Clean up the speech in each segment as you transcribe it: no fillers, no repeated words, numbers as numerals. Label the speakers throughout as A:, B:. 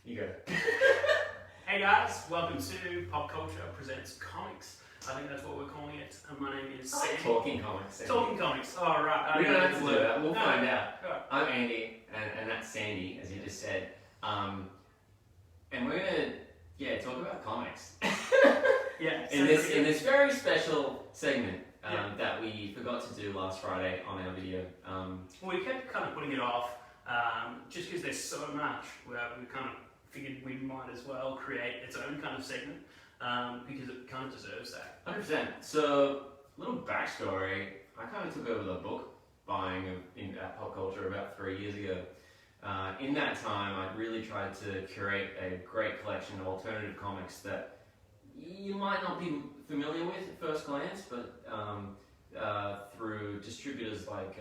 A: You go.
B: Hey guys, welcome to Popcultcha Presents Comics. I think that's what we're calling it. And my name is Sandy.
A: Talking comics. Sandy.
B: Talking comics. Oh, right.
A: We don't have to do that. We'll
B: No.
A: find out.
B: Right.
A: I'm Andy, and that's Sandy, as you just said. And we're gonna, talk about comics.
B: Yeah.
A: in this very special segment
B: Yeah.
A: that we forgot to do last Friday on our video.
B: We kept kind of putting it off, just because there's so much. We kind of figured we might as well create its own kind of segment, because it kind of deserves that.
A: 100%. So, little backstory. I kind of took over the book buying at Popcultcha about 3 years ago. In that time, I really tried to curate a great collection of alternative comics that you might not be familiar with at first glance, but through distributors like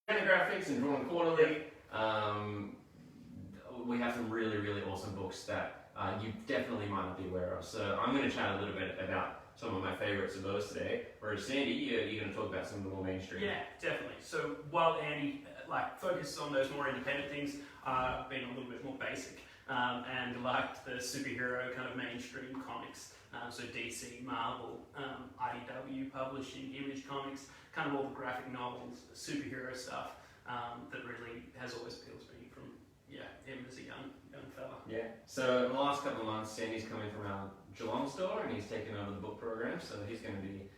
A: Fantagraphics and Drawn Quarterly. We have some really, really awesome books that you definitely might not be aware of. So I'm going to chat a little bit about some of my favorites of those today. Whereas Sandy, you're going to talk about some of the more mainstream.
B: Yeah, definitely. So while Andy focuses on those more independent things, I've been a little bit more basic and liked the superhero kind of mainstream comics. So DC, Marvel, IDW, Publishing, Image Comics, kind of all the graphic novels, superhero stuff that really has always appealed to me from him as a young fella.
A: Yeah. So in the last couple of months, Sandy's coming from our Geelong store and he's taken over the book program. So he's going to be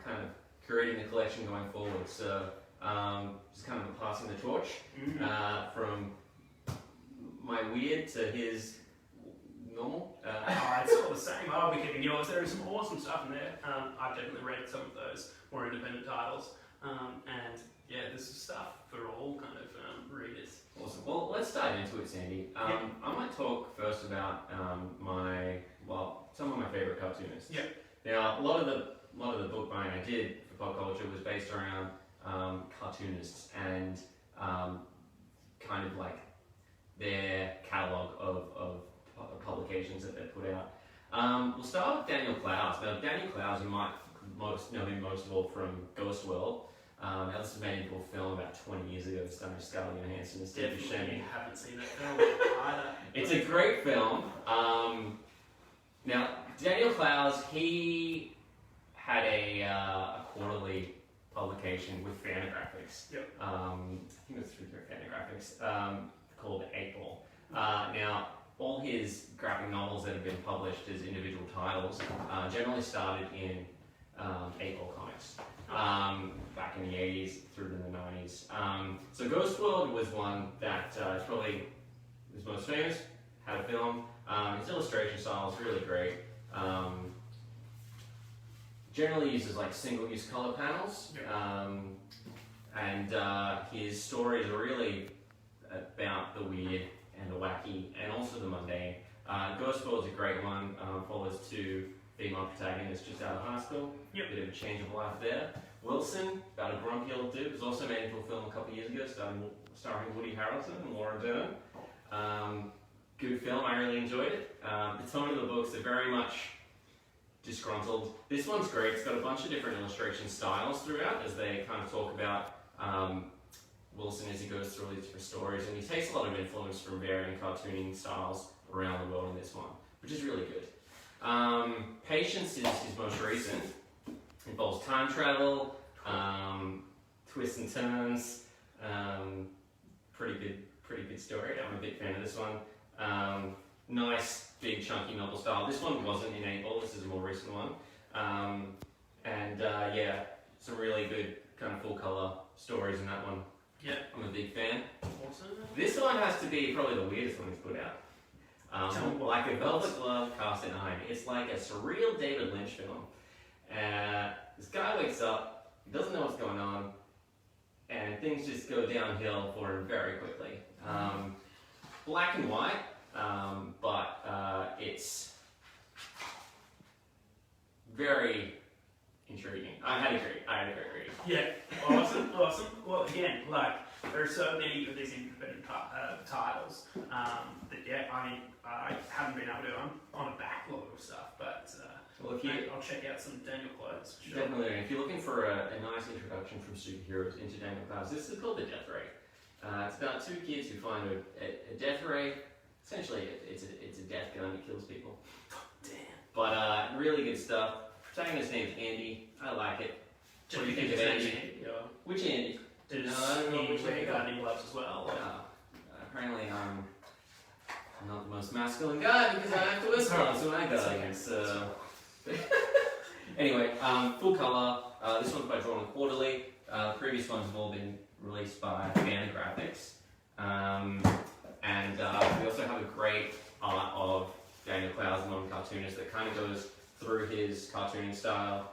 A: kind of curating the collection going forward. So just kind of passing the torch from my weird to his normal.
B: It's all the same. I'll be keeping yours. There is some awesome stuff in there. I've definitely read some of those more independent titles. And yeah, this is stuff for all kind of readers.
A: Awesome. Well, let's dive into it, Sandy. I might talk first about some of my favorite cartoonists.
B: Yeah.
A: Now, a lot of the book buying I did for Popcultcha was based around cartoonists and kind of like their catalogue of publications that they put out. We'll start with Daniel Clowes. Now, Daniel Clowes, you might know him most of all from Ghost World. Now, this was made into a film about 20 years ago, starring Scarlett Johansson and Steve Buscemi.
B: Definitely haven't seen that film either.
A: It's a great film. Now, Daniel Clowes, he had a quarterly publication with Fantagraphics.
B: Yep.
A: I think it was through Fantagraphics, called 8 Ball. Now, all his graphic novels that have been published as individual titles generally started in 8 Ball Comics. Back in the 80s through to the 90s. So Ghost World was one that is probably his most famous, had a film. His illustration style is really great. Generally uses like single-use color panels. And his stories are really about the weird and the wacky and also the mundane. Ghost World is a great one. Follows 2 female protagonists just out of high school.
B: Yep.
A: Bit of a change of life there. Wilson, about a grumpy old dude, was also made into a film a couple of years ago, starring Woody Harrelson and Laura Dern. Good film, I really enjoyed it. The tone of the books are very much disgruntled. This one's great, it's got a bunch of different illustration styles throughout as they kind of talk about Wilson as he goes through all these different stories, and he takes a lot of influence from varying cartooning styles around the world in this one, which is really good. Patience is his most recent. Involves time travel, twists and turns. Pretty good story. I'm a big fan of this one. Nice, big, chunky novel style. This one wasn't in 8 Ball. This is a more recent one. Some really good kind of full color stories in that one.
B: Yeah.
A: I'm a big fan.
B: Awesome.
A: This one has to be probably the weirdest one he's put out. Like a velvet glove cast in iron. It's like a surreal David Lynch film. This guy wakes up, he doesn't know what's going on, and things just go downhill for him very quickly. Black and white, but it's very intriguing. I had a great reading.
B: Yeah, awesome. Well, again, there are so many of these independent titles that, I haven't been able to. I'm on a backlog of stuff, but I'll check out some Daniel Clowes.
A: Definitely. If you're looking for a nice introduction from superheroes into Daniel Clowes, this is called The Death Ray. It's about two kids who find a death ray. Essentially, it's a death gun that kills people.
B: Damn.
A: But really good stuff. Protagonist's name's Andy. I like it. What do you think of Andy? Which Andy?
B: Does
A: I don't know
B: he
A: which
B: wear
A: way
B: gardening gloves as well?
A: Apparently, I'm not the most masculine guy because I have to wear gloves when I go. So. Anyway, full colour. This one's by Drawn Quarterly. Previous ones have all been released by Fantagraphics. And we also have a great art of Daniel Clowes, the non-cartoonist, that kind of goes through his cartooning style,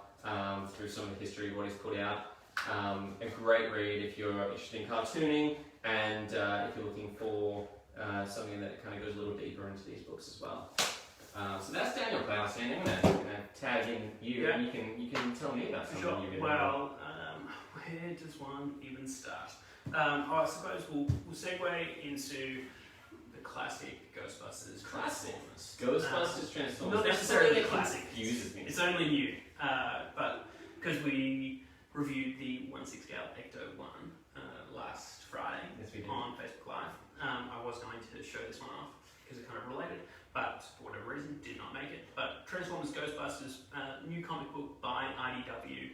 A: through some of the history of what he's put out. A great read if you're interested in cartooning, and if you're looking for something that kind of goes a little deeper into these books as well. So that's Daniel Clowes, and I'm gonna tag in you, and you can tell me about something you're gonna
B: Well, where does one even start? I suppose we'll segue into the classic Ghostbusters Transformers.
A: Ghostbusters Transformers.
B: Not necessarily the classic.
A: Confuses me.
B: It's only new, but because we reviewed the 1/6 scale Ecto 1 last Friday on Facebook Live, I was going to show this one off because it kind of related, but for whatever reason did not make it. But Transformers Ghostbusters, new comic book by IDW,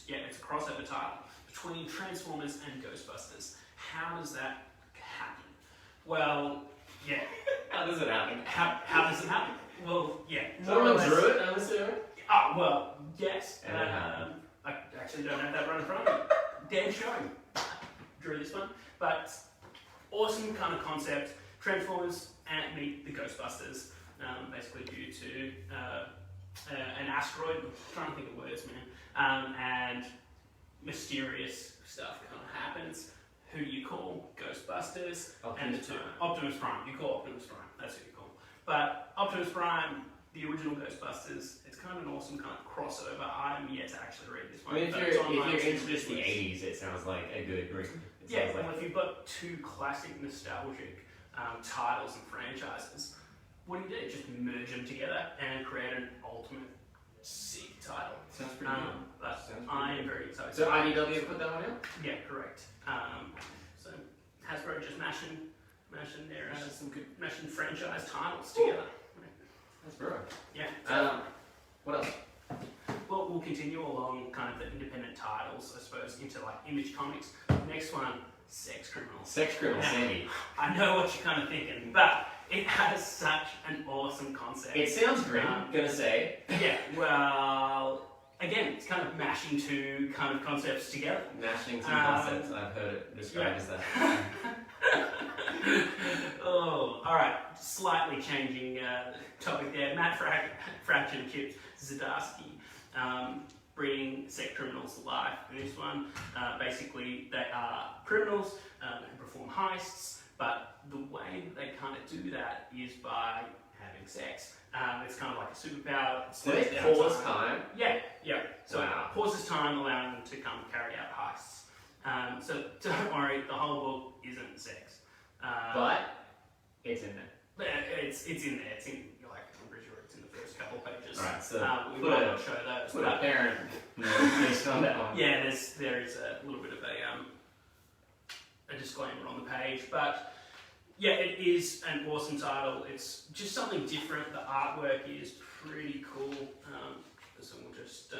B: and it's a crossover title between Transformers and Ghostbusters. How does that happen? Well, yeah.
A: How does it happen?
B: How does it happen? Well, yeah.
A: Someone drew it, I'm assuming?
B: Oh, well, yes.
A: And it happened.
B: I actually don't have that right in front of me. Dead show. Drew this one. But awesome kind of concept. Transformers and meet the Ghostbusters, basically due to an asteroid. I'm trying to think of words, man. And mysterious stuff kind of happens. Who do you call? Ghostbusters. Optimus Prime. You call Optimus Prime. That's who you call. But Optimus Prime, the original Ghostbusters, it's kind of an awesome kind of crossover. I'm yet to actually read this one.
A: I mean, if you're into just the 80s, it sounds like a good read.
B: Yeah, well, if you've got two classic nostalgic titles and franchises, what do? Just merge them together and create an ultimate sick title.
A: Sounds pretty good.
B: But I am very excited.
A: So IDW put that one out?
B: Yeah, correct. So Hasbro just mashing their some good mashing franchise titles together.
A: That's brilliant.
B: Yeah.
A: What else?
B: Well, we'll continue along kind of the independent titles, I suppose, into like Image Comics. Next one, Sex Criminals.
A: Sex Criminals, Sandy.
B: I know what you're kind of thinking, but it has such an awesome concept.
A: It sounds great, gonna say.
B: Yeah, well, again, it's kind of mashing two kind of concepts together.
A: Mashing two concepts, I've heard it described as that.
B: Oh, alright, slightly changing topic there. Matt Fraction and Chip Zdarsky bringing sex criminals to life in this one. Basically, they are criminals who perform heists, but the way that they kind of do that is by having sex. It's kind of like a superpower.
A: So they pause time?
B: Yeah. So
A: wow.
B: it pauses time, allowing them to come carry out heists. So don't worry, the whole book isn't sex.
A: But it's in there.
B: But it's in there. It's in, like, I'm pretty sure it's in the first couple of pages.
A: Alright, so
B: we might not show those.
A: Put a parent notification on that one.
B: Yeah, there is a little bit of a disclaimer on the page, but yeah, it is an awesome title. It's just something different. The artwork is pretty cool. So we'll just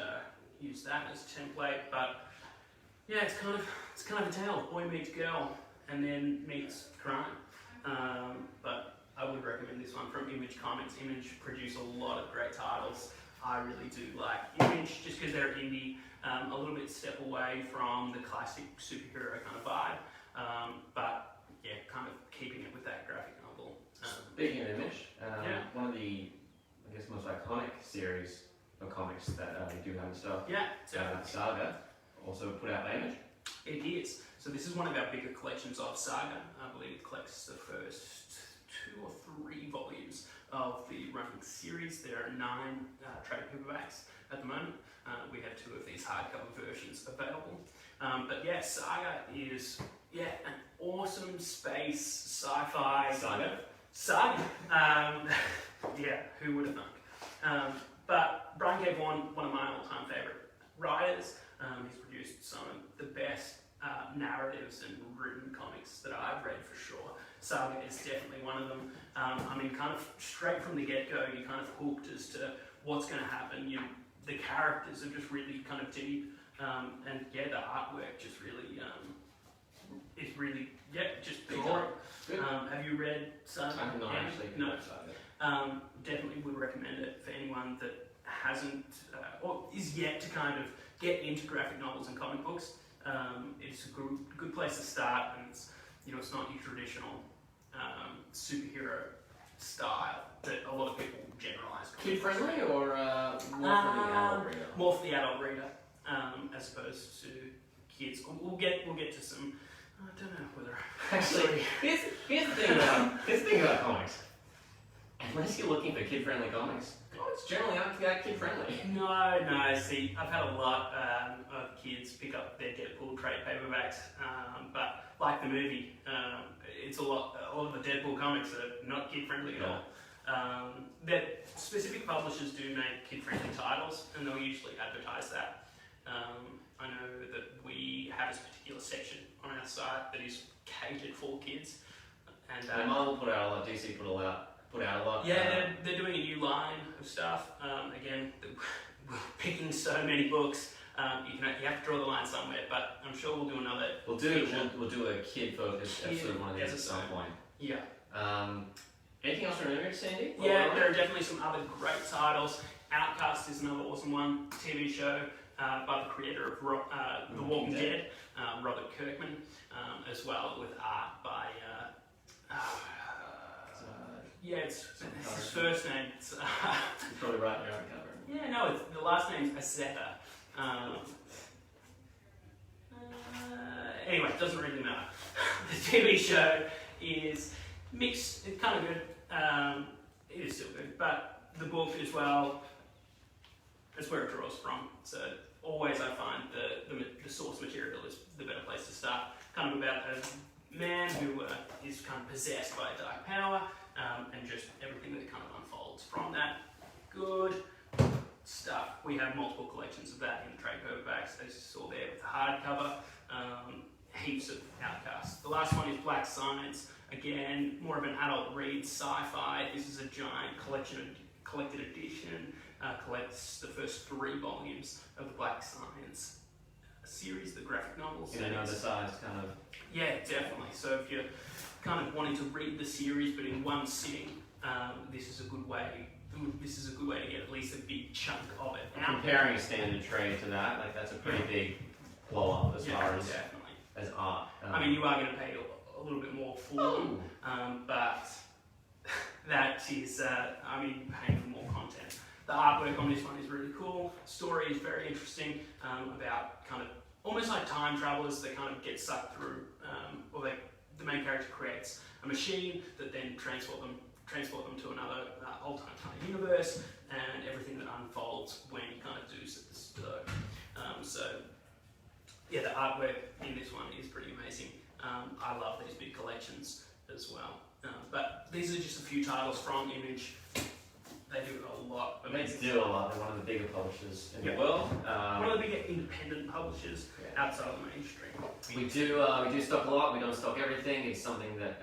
B: use that as a template. But yeah, it's kind of a tale. Boy meets girl, and then meets crime. But I would recommend this one from Image Comics. Image produce a lot of great titles. I really do like Image just because they're indie, a little bit step away from the classic superhero kind of vibe. But yeah, kind of keeping it with that graphic novel.
A: Speaking of Image, one of the, I guess, most iconic series of comics that they do have in stock, Saga, also put out by Image.
B: It is. So this is one of our bigger collections of Saga. I believe it collects the first 2 or 3 volumes of the running series. There are 9 trade paperbacks at the moment. We have 2 of these hardcover versions available. But yeah, Saga is an awesome space sci-fi Saga. Yeah, who would have thunk? But Brian K. Vaughan, one of my all-time favourite writers. He's produced some of the best narratives and written comics that I've read for sure. Saga is definitely one of them. I mean, kind of straight from the get-go, you're kind of hooked as to what's going to happen. The characters are just really kind of deep, and yeah, the artwork just really is really just drawing. Have you read Saga?
A: I have not actually.
B: No. Definitely would recommend it for anyone that hasn't or is yet to kind of get into graphic novels and comic books. It's a good place to start, and it's not your traditional superhero style that a lot of people generalise.
A: Kid friendly or more for the adult reader?
B: More for the adult reader, as opposed to kids. We'll get to some. I don't know whether.
A: Actually, here's the thing about comics. Unless you're looking for kid-friendly comics, it's generally not that kid-friendly.
B: No. See, I've had a lot of kids pick up their Deadpool trade paperbacks, but like the movie, it's a lot of the Deadpool comics are not kid-friendly at all. That specific publishers do make kid-friendly titles, and they'll usually advertise that. I know that we have this particular section on our site that is catered for kids, and
A: Marvel put out a lot. DC put out a lot.
B: Yeah, they're doing a new line of stuff. Again, we're picking so many books. You have to draw the line somewhere, but I'm sure we'll do another.
A: We'll do a kid-focused episode one of these at some point.
B: Yeah.
A: Anything else to remember, Sandy?
B: Yeah, there are definitely some other great titles. Outcast is another awesome one. TV show by the creator of The Walking Dead, Robert Kirkman, as well with art by. It's his first name.
A: You're probably right there on the cover.
B: Yeah, no, the last name's Aceta. Anyway, it doesn't really matter. The TV show is mixed. It's kind of good. It is still good, but the book as well. That's where it draws from. So always, I find the source material is the better place to start. Kind of about a man who is kind of possessed by a dark power. And just everything that kind of unfolds from that. Good stuff. We have multiple collections of that in the trade paperbacks, as you saw there with the hardcover. Heaps of Outcasts. The last one is Black Science. Again, more of an adult read, sci-fi. This is a giant collected edition. Collects the first 3 volumes of the Black Science series, the graphic novel series.
A: Another size, kind of.
B: Yeah, definitely. So if you're kind of wanting to read the series but in one sitting, this is a good way to get at least a big chunk of it out.
A: Comparing a standard trade to that, like that's a pretty big blow up as far as art.
B: I mean, you are going to pay a little bit more for them, but that is, paying for more content. The artwork on this one is really cool. Story is very interesting, about kind of almost like time travelers. They kind of get sucked through, the main character creates a machine that then transport them to another alternate kind of universe, and everything that unfolds when you kind of do so. The artwork in this one is pretty amazing. I love these big collections as well. But these are just a few titles from Image. They do a lot.
A: They do a lot. They're one of the bigger publishers in the world.
B: One of the bigger independent publishers outside of the mainstream.
A: We do stock a lot. We don't stock everything. It's something that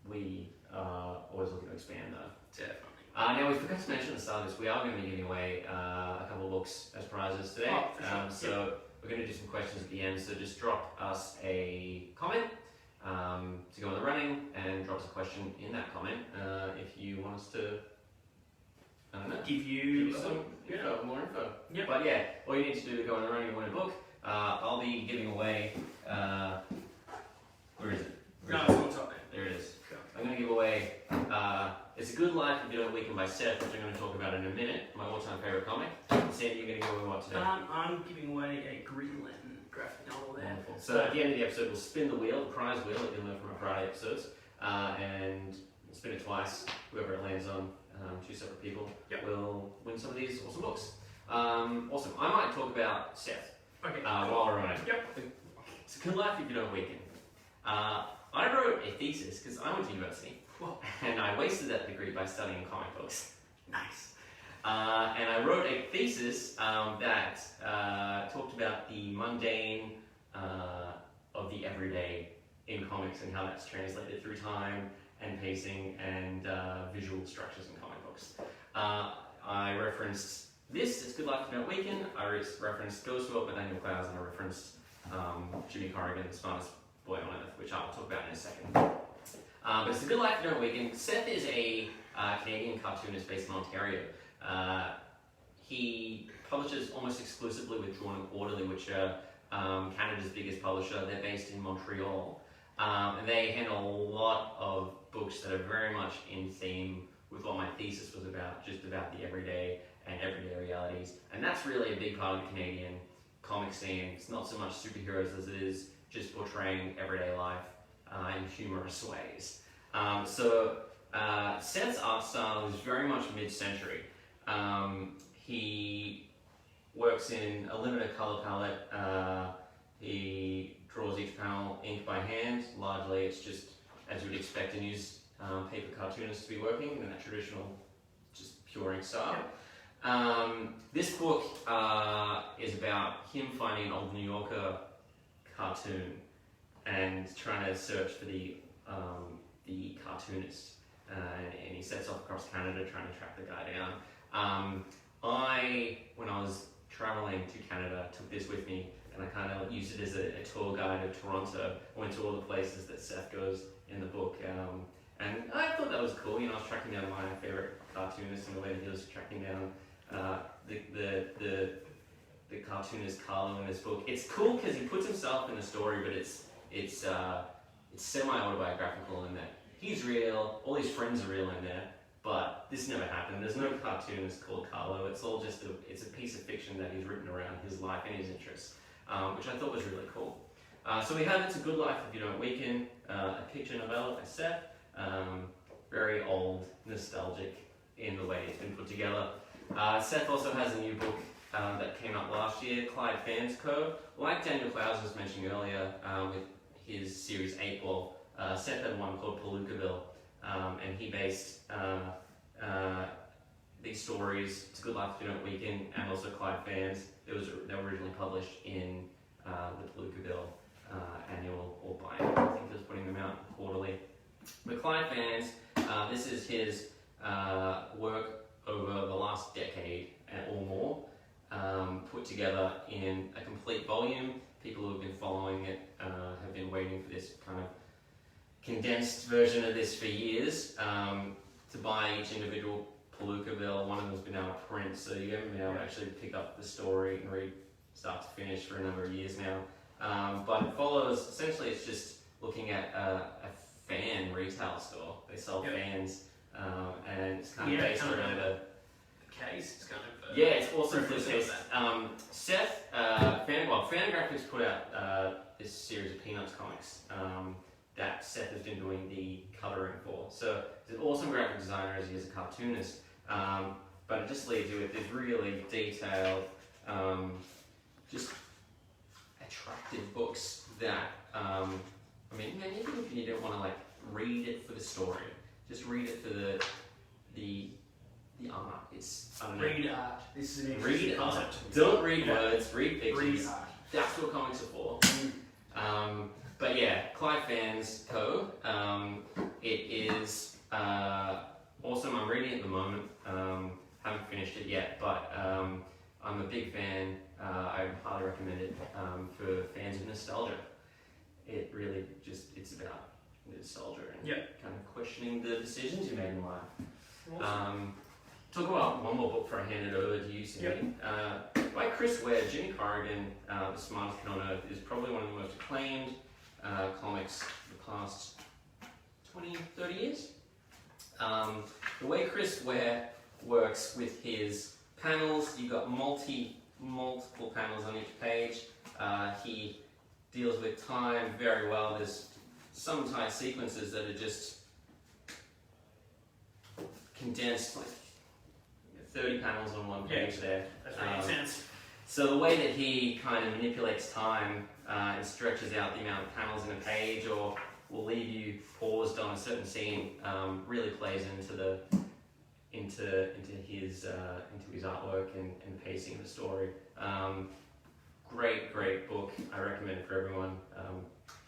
A: we always looking to expand, though.
B: Definitely.
A: Now, we forgot to mention at the start of this, we are going to be giving away a couple of books as prizes today. So we're going to do some questions at the end. So just drop us a comment to go in the running, and drop us a question in that comment if you want us to. I don't know.
B: Give you
A: some info, more info.
B: Yep.
A: But yeah, all you need to do to go in the running and win a book. I'll be giving away. Where is it?
B: It's on top there.
A: There it is. Cool. I'm going to give away. It's a Good Life If You Don't Weaken by Seth, which I'm going to talk about in a minute. My all-time favorite comic. Sandy, you're going to give away what today?
B: I'm giving away a Green Lantern graphic novel there.
A: Wonderful. So at the end of the episode, we'll spin the wheel, the prize wheel that you'll know from our Friday episodes, and we'll spin it twice. Whoever it lands on, 2 separate people, will win some of these awesome books. Awesome. I might talk about Seth.
B: Okay.
A: While we're on it. It's a Good Life If You Don't Weaken. I wrote a thesis because I went to university, and I wasted that degree by studying comic books.
B: Nice.
A: And I wrote a thesis that talked about the mundane of the everyday in comics and how that's translated through time and pacing and visual structures in comic books. I referenced this, It's Good Life to Know Weekend. I referenced Ghost World by Daniel Clowes, and I referenced Jimmy Corrigan, The Smartest Boy on Earth, which I'll talk about in a second. But It's a Good Life to Know Weekend. Seth is a Canadian cartoonist based in Ontario. He publishes almost exclusively with Drawn and Quarterly, which are Canada's biggest publisher. They're based in Montreal. And they handle a lot of books that are very much in theme with what my thesis was about, just about the everyday and everyday realities. And that's really a big part of the Canadian comic scene. It's not so much superheroes as it is just portraying everyday life in humorous ways. Seth's art style is very much mid-century. He works in a limited color palette. He draws each panel ink by hand. Largely, it's just as you would expect a newspaper cartoonist to be working in that traditional, just pure ink style. This book is about him finding an old New Yorker cartoon and trying to search for the cartoonist. And he sets off across Canada trying to track the guy down. When I was traveling to Canada, took this with me, and I kind of used it as a tour guide of Toronto. I went to all the places that Seth goes in the book, and I thought that was cool. I was tracking down my favorite cartoonist in the way that he was tracking down the cartoonist Carlo in this book. It's cool because he puts himself in the story, but it's semi-autobiographical in that he's real, all his friends are real in there, but this never happened. There's no cartoonist called Carlo. It's all just it's a piece of fiction that he's written around his life and his interests, which I thought was really cool. So we have It's a Good Life If You Don't Weaken, a picture novella by Seth, very old, nostalgic in the way it's been put together. Seth also has a new book that came out last year, Clyde Fans Co. Like Daniel Clowes was mentioning earlier with his series 8 Ball, Seth had one called Palookaville, and he based these stories, It's a Good Life If You Don't Weaken, and also Clyde Fans. They were originally published in the Palookaville annual or biannual. I think he was putting them out quarterly. But Clyde Fans, this is his work over the last decade or more, put together in a complete volume. People who have been following it have been waiting for this kind of condensed version of this for years. To buy each individual Palookaville, one of them's been out of print, so you haven't been able to actually pick up the story and read start to finish for a number of years now. But it follows, essentially it's just looking at a fan retail store. They sell fans, and it's kind of based around the
B: case. It's kind of
A: it's awesome for this. Seth, Fantagraphics put out this series of Peanuts comics that Seth has been doing the coloring for. So he's an awesome graphic designer as he is a cartoonist, but it just leaves you with these really detailed, just attractive books that, even if you don't want to read it for the story, just read it for the art.
B: Read art. This is an
A: read
B: interesting
A: art.
B: concept.
A: Don't read words, read pictures.
B: Read art.
A: That's what comics are for. But yeah, Clyde Fans Co. It is awesome. I'm reading it at the moment. Haven't finished it yet, but I'm a big fan. I highly recommend it for fans of nostalgia. It really it's about nostalgia and kind of questioning the decisions you made in life.
B: Awesome.
A: Talk about one more book before I hand it over to you, Cindy. By Chris Ware, Jimmy Corrigan, The Smartest Kid on Earth, is probably one of the most acclaimed comics of the past 20, 30 years. The way Chris Ware works with his panels, you've got multiple panels on each page. He deals with time very well. There's some tight sequences that are just condensed, 30 panels on one page there.
B: That's really intense.
A: So the way that he kind of manipulates time and stretches out the amount of panels in a page, or will leave you paused on a certain scene, really plays into his artwork and the pacing of the story. great book. I recommend it for everyone.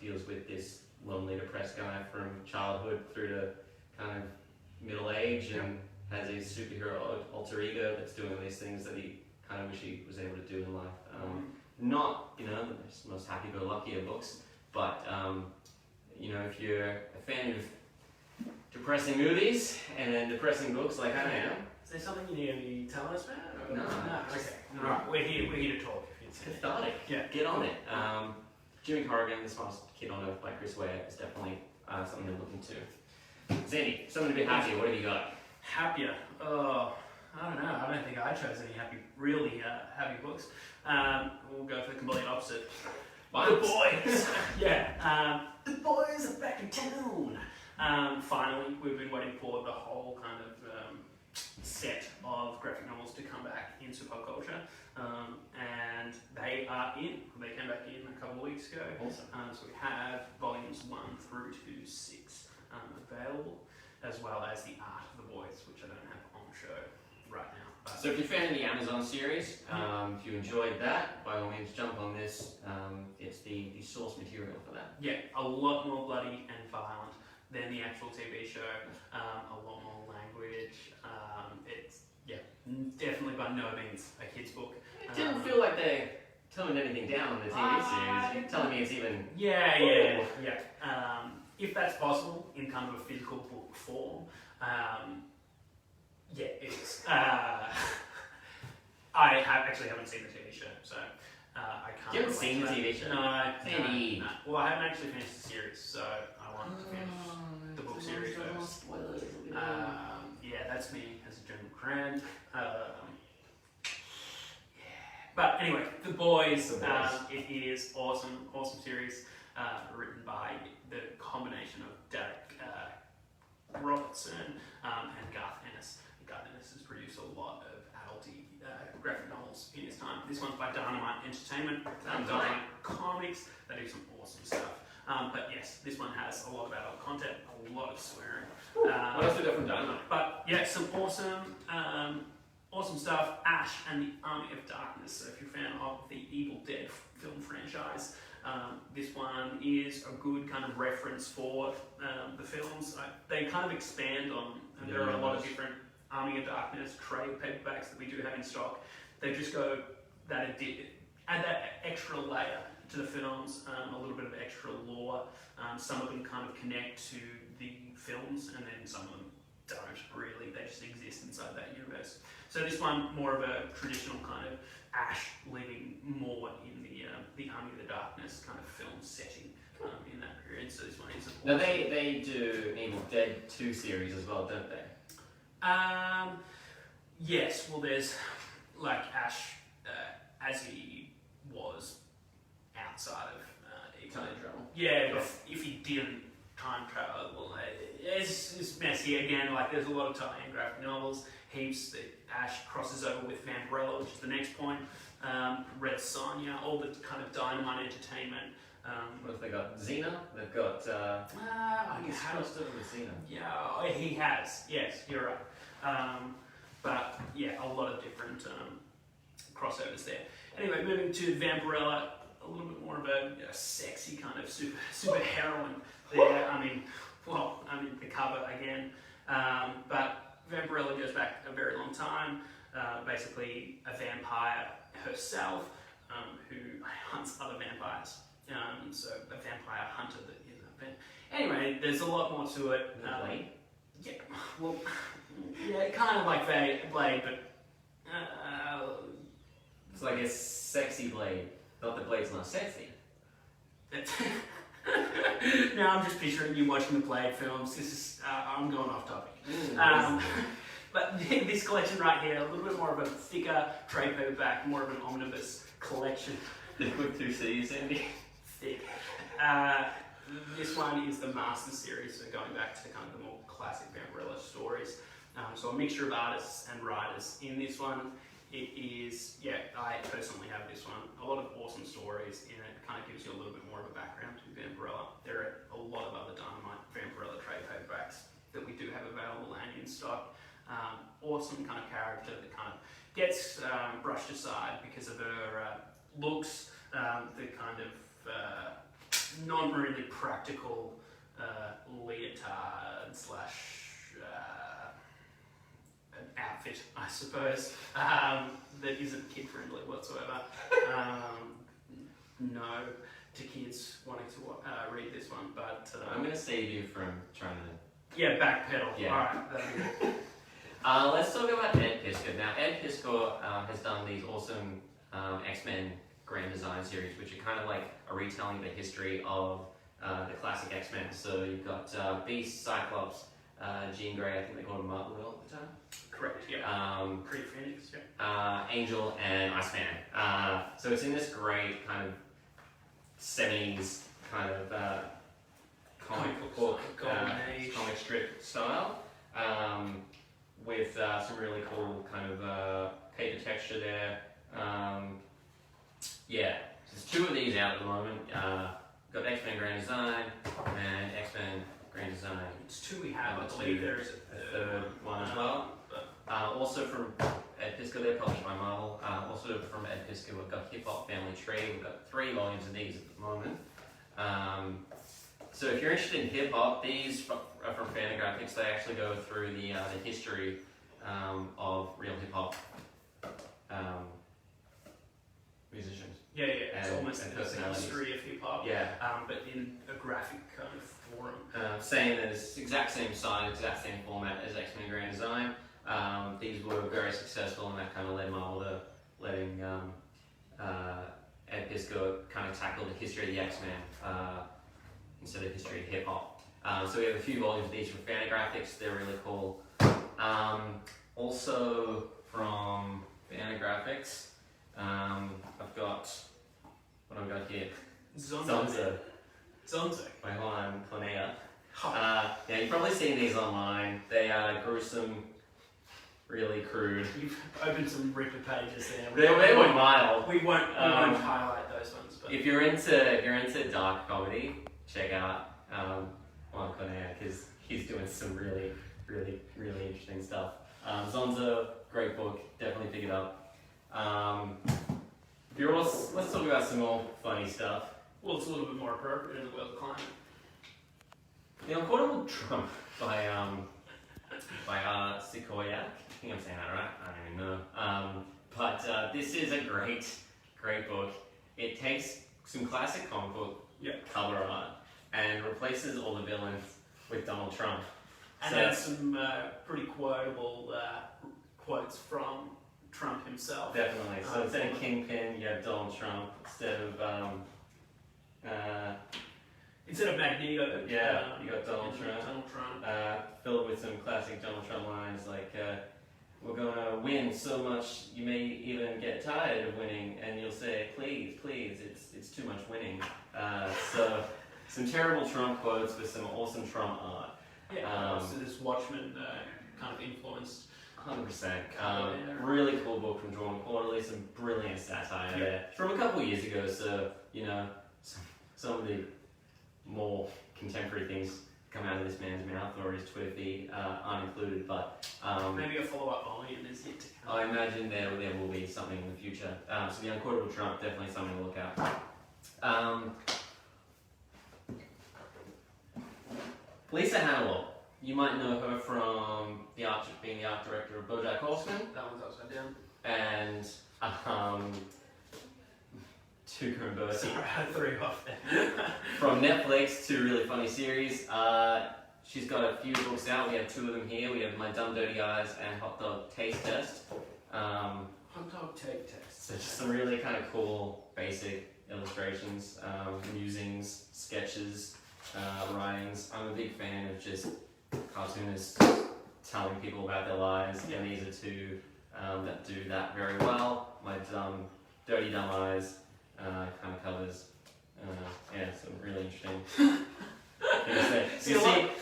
A: Deals with this lonely, depressed guy from childhood through to kind of middle age, and has a superhero alter ego that's doing these things that he kind of wish he was able to do in life. Not, you know, the most happy-go-lucky of books, but, you know, if you're a fan of depressing movies and then depressing books like I am.
B: Is there something you need to be telling us about?
A: No.
B: Okay. All right. We're here to talk.
A: It's cathartic.
B: Yeah.
A: Get on it. Jimmy Corrigan, The Smartest Kid on Earth by Chris Ware is definitely something to look into. Sandy, something to be happy. What have you got?
B: Happier. Oh, I don't know. I don't think I chose any really happy books. We'll go for the complete opposite. The Boys. Yeah. The Boys are back in town. Finally, we've been waiting for the whole kind of set of graphic novels to come back into Popcultcha, and they are in. They came back in a couple of weeks ago.
A: Awesome.
B: So we have volumes 1 through to 6 available, as well as the art of the Boys, which I don't have on show right now. But
A: So if you're a fan of the Amazon series, if you enjoyed that, by all means jump on this. It's the source material for that.
B: yeah, a lot more bloody and violent than the actual TV show. A lot more language. It's definitely by no means a kid's book.
A: It didn't feel like they toned anything down on the TV series. You're telling me it's even...
B: Yeah. If that's possible in kind of a physical book form, it is. I haven't seen the TV show, so I can't.
A: You haven't seen the TV show?
B: No. Well, I haven't actually finished the series, so I want to finish the book series first.
A: Spoilers.
B: That's me as a general Grant. But anyway, The Boys. It is awesome series, written by the combination of Derek Robertson and Garth Ennis. Garth Ennis has produced a lot of adulty graphic novels in his time. This one's by Dynamite Entertainment, Dynamite Comics. They do some awesome stuff. But yes, this one has a lot of adult content, a lot of swearing.
A: What else do we got from Dynamite?
B: But yeah, some awesome stuff. Ash and the Army of Darkness. So if you're a fan of the Evil Dead film franchise, this one is a good kind of reference for the films. They kind of expand on, and there are a lot of different Army of Darkness trade paperbacks that we do have in stock. They just go add that extra layer to the films, a little bit of extra lore. Some of them kind of connect to the films, and then some of them don't really. They just exist inside that universe. So this one, more of a traditional kind of Ash living more in the Army of the Darkness kind of film setting in that period. So this one is awesome.
A: Now they do Evil Dead 2 series as well, don't they?
B: Yes. Well, there's like Ash as he was outside of
A: Time travel.
B: Yeah, but if he didn't time travel, well, it's messy again. Like there's a lot of tie-in graphic novels, heaps that Ash crosses over with Vampirella, which is the next point. Red Sonja, all the kind of Dynamite Entertainment.
A: What have they got? Xena? They've got...
B: He's
A: crossed over with Xena.
B: Yeah, he has. Yes, you're right. But yeah, a lot of different crossovers there. Anyway, moving to Vampirella, a little bit more of a sexy kind of super heroine there. I mean, the cover again. But Vampirella goes back a very long time. Basically, a vampire herself who hunts other vampires. So a vampire hunter that is a vampire. Anyway, there's a lot more to it.
A: Blade?
B: Yeah, well, yeah, kind of like Blade, but
A: it's like a sexy Blade. Not that Blade's not sexy.
B: Now I'm just picturing you watching the Blade films. This is I'm going off topic. But this collection right here, a little bit more of a thicker trade paperback, more of an omnibus collection.
A: With 2 C's, Andy.
B: Thick. This one is the Master series, so going back to kind of the more classic Vampirella stories. So a mixture of artists and writers in this one. It is, I personally have this one. A lot of awesome stories in it. Kind of gives you a little bit more of a background to Vampirella. There are a lot of other Dynamite Vampirella trade paperbacks that we do have available and in stock. Awesome kind of character that kind of gets brushed aside because of her looks the kind of non-really practical leotard slash an outfit, I suppose, that isn't kid-friendly whatsoever. No to kids wanting to read this one, but
A: I'm going to save you from trying to...
B: Yeah, backpedal.
A: Yeah.
B: Alright, that'd be good.
A: Let's talk about Ed Piskor. Now, Ed Piskor has done these awesome X-Men Grand Design series, which are kind of like a retelling of the history of the classic X-Men. So you've got Beast, Cyclops, Jean Grey, I think they called him Marvel Girl at the time.
B: Correct, yeah. Pre-Phoenix, yeah.
A: Angel and Iceman. So it's in this great kind of 70s kind of comic book, comic strip style, with some really cool kind of paper texture there. Yeah, there's two of these out at the moment. Got X-Men Grand Design and X-Men Grand Design.
B: It's two we have, I believe there is a
A: third one as well. Also from Ed Piskor, they're published by Marvel. Also from Ed Piskor, we've got Hip Hop Family Tree. We've got 3 volumes of these at the moment. So if you're interested in hip hop, these are from Fantagraphics. They actually go through the history of real hip hop musicians.
B: Yeah, it's
A: and
B: almost the history of hip hop.
A: Yeah.
B: But in a graphic kind of form.
A: Same as exact same size, exact same format as X-Men Grand Design. These were very successful, and that kind of led Marvel to letting Ed Piskor kind of tackle the history of the X-Men instead of history of hip hop. So we have a few volumes of these from Fantagraphics. They're really cool. Also from Fantagraphics, I've got what I've got here. Zonzo by Juan Planea. Yeah, you've probably seen these online. They are gruesome, really crude.
B: You've opened some Ripper pages there.
A: They were mild.
B: We won't highlight those ones. But
A: If you're into dark comedy, check out Juan Planea, because he's doing some really interesting stuff. Zonzo, great book. Definitely pick it up. Let's talk about some more funny stuff.
B: Well, it's a little bit more appropriate in the world of climate.
A: The Unquotable Trump by Sikoyak. I think I'm saying that right. I don't even know. But this is a great book. It takes some classic comic book cover art and replaces all the villains with Donald Trump.
B: And has some pretty quotable quotes from Trump himself.
A: Definitely. So instead of Kingpin, you have Donald Trump. Instead of
B: Magneto,
A: you got Donald Trump.
B: Donald Trump.
A: Filled with some classic Donald Trump lines like, "We're gonna win so much you may even get tired of winning, and you'll say, please, it's too much winning." So some terrible Trump quotes with some awesome Trump art.
B: Yeah, so this Watchmen kind of influenced.
A: 100%. Really cool book from Drawn Quarterly, some brilliant satire there. From a couple of years ago, so, you know, some of the more contemporary things come out of this man's mouth or his Twitter feed aren't included, but...
B: maybe a follow-up volume is yet to come.
A: I imagine there will be something in the future. So the Unquotable Trump, definitely something to look at. Lisa Hannibal. You might know her from being the art director of BoJack Horseman.
B: That one's upside down.
A: And Tuca and Bertie.
B: Sorry, I threw you off there.
A: From Netflix to really funny series. She's got a few books out. We have 2 of them here. We have My Dumb Dirty Eyes and Hot Dog Taste Test.
B: Hot Dog Taste Test.
A: So just some really kind of cool, basic illustrations, musings, sketches, writings. I'm a big fan of just cartoonists telling people about their lives, and these are 2 that do that very well. My Dirty Dumb Eyes kind of covers, some really interesting.